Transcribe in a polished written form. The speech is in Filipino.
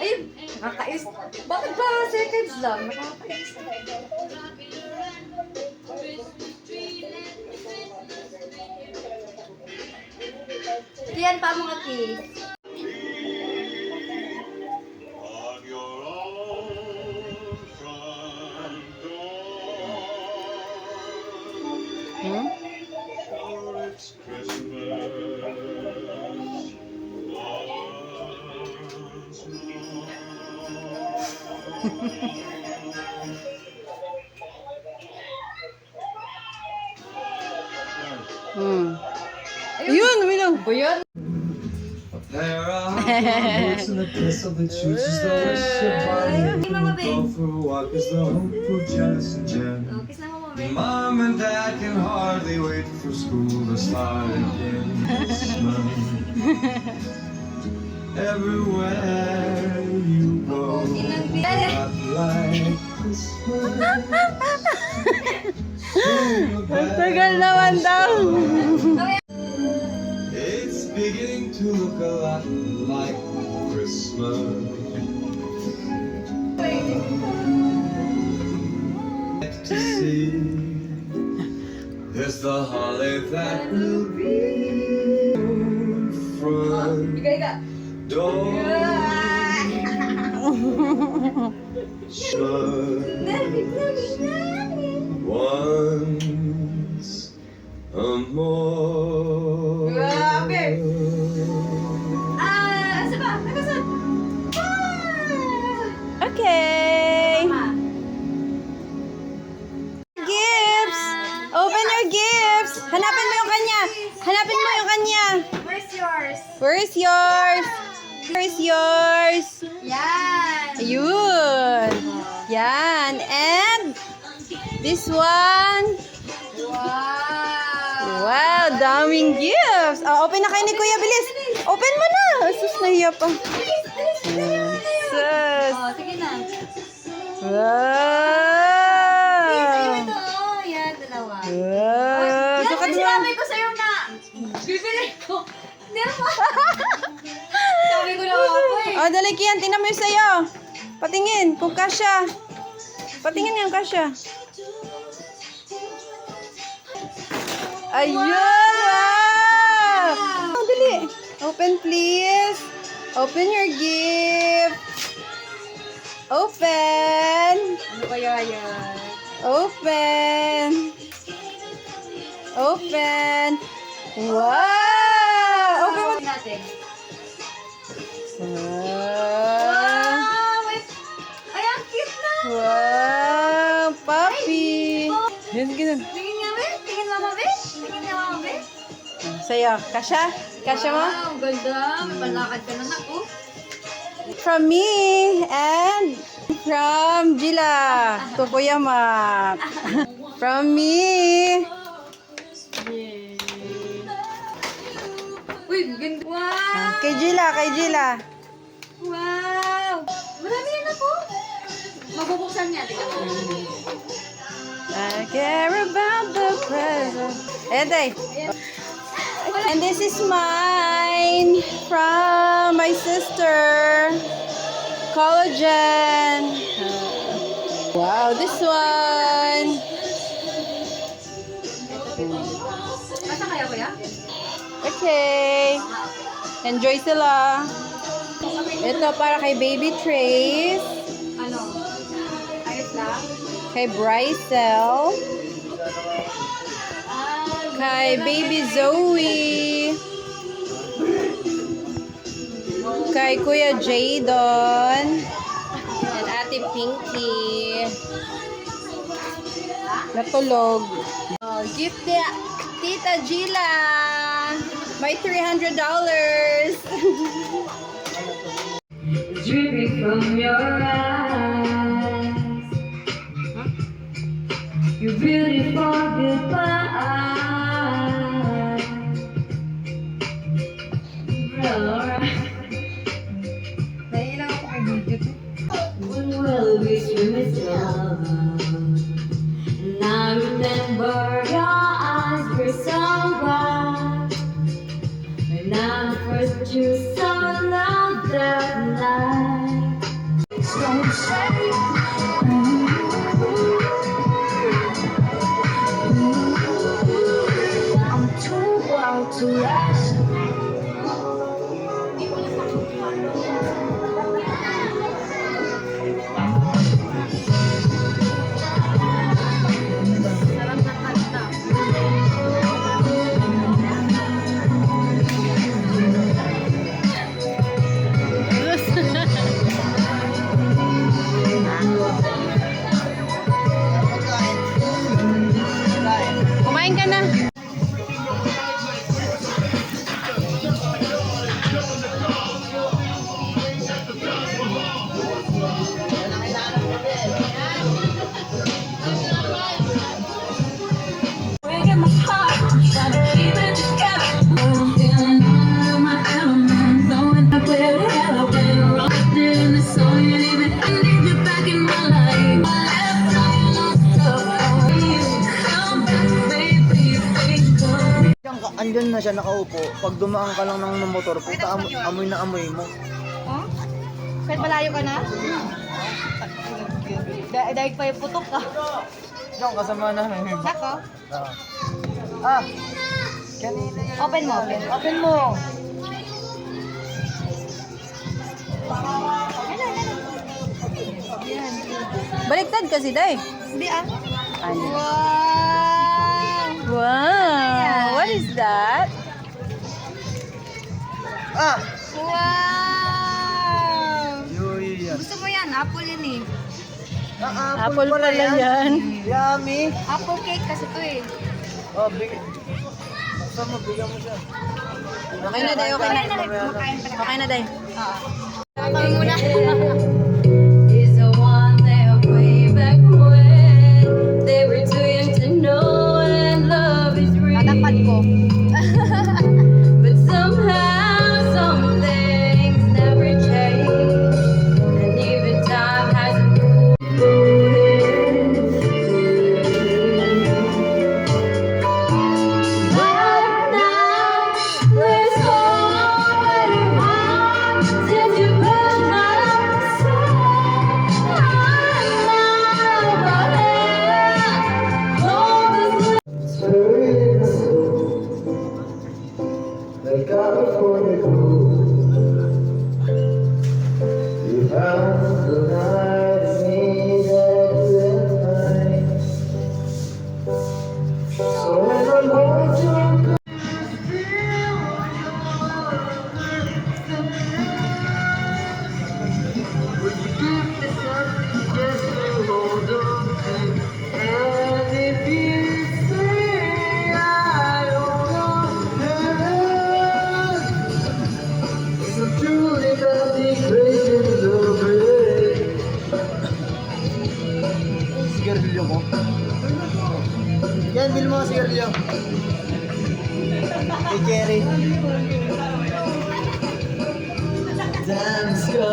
Ayun, nakakais. Bakit ba seconds lang? Nakakais. Yan pa mga kiss. On your own front door. For it's Christmas once Yun, uminom. Ba yun? There are birds in the castle that chooses the wish of body. Go for a walk as the hope for Janice and Jen. Kiss na mo, mami. Mom and Dad can hardly wait for school to start again. Everywhere you go, not like Christmas. Ang tagal naman daw. It's beginning to look a lot like Christmas. To see, there's the holly that will be in front door. Shut once more. Grabe. Asa ba? Nagkasan? Okay. Gifts. Open your gifts. Hanapin mo yung kanya. Hanapin mo yung kanya. Where's yours? Where's yours? Where's yours? Yan. Ayun. Yan. And this one. Wow. Wow, daming gifts. Oh, open na kayo ni Kuya, bilis. Open mo na. Sus, nahiya pa. Sus. Oh, sige na. Wow. Ito. Yan, dalawa. Wow. Yan, Sukat kasi mo. sabi ko sa'yo na. Bibili ko. Hindi mo. Sabi ko na ako eh. Oh, dali Kian, tingnan mo yung sa'yo. Patingin, kung kasya. Patingin yung kasya. Ayun! Wow! Oh, dali. Open, please. Open your gift. Open. Ano kaya yan? Open. Open. Wow! Open mo. Natin. Wow! Wait. Ay, ang cute na. Wow! Puppy! Yan, ganun. Tingin nga, be. Tingin mama, be. Tingin nga, mama, be. Sa'yo. Kasya? Kasya mo? Wow, ganda. May palakad ka na na, oh. From me and from Gila to Kuya Mac. From me. Uy, ganda. Wow. Kay Gila, kay Gila. Wow. Marami yan ako. Mabubuksan niya. Tingnan mo. I care about the present. Eday. And this is mine from my sister. Collagen. Wow, this one. Asa kaya, kuya? Okay. Enjoy sila. Ito para kay Baby Trace. Ano? Ayos lang? Kay Brycel. Kay Baby Zoe. Kay Kuya Jadon. And Ate Pinky. Natulog. Oh, gift ni Tita Gila. May $300. Dripping from your eyes, your beautiful goodbye. Will we swim it down? And I remember your eyes were so bright, and I'm hurt you so long that night. Don't say I'm too wild to last. Kumain ka na. Breaking my heart, trying to keep it together. Feeling out of my element, knowing that where the hell I went wrong. In the song, you leave it, I need you back in my life. I left all lost up for you. Come back, baby, come. Andyan na siya nakaupo. Pag dumaan ka lang ng motor, puta amoy na amoy mo. Oh? Kahit malayo ka na? Dahil pa yung putok ka. Yung kasama namin. Sako? Ah! Kanina yun. Open mo, open. Open mo! Baliktad kasi, Day. Hindi ah. Wow! Wow! What is that? Ah! Wow! Yoy yan. Gusto mo yan? Apple yan eh. Ah, Apple pala yan. Yummy! Apple cake kasi to eh. Oh, basta mo, bigyan mo siya. Okay na, Day. Okay na. Kumakain pa na. Okay na, Day. Kami muna. Is the one that way back when they were too young to know and love is real. Tatakpan ko. But somehow some things never change, and even time hasn't moved it. But now there's already one since you put my soul. I'm now Like California gold. You found the night in me that night. So when I hold you, and if you say I don't know, it's a truly nothing crazy love. Sigarilyo mo? Yan, bil mo ang sigarilyo. Hey, Jerry. Dance go.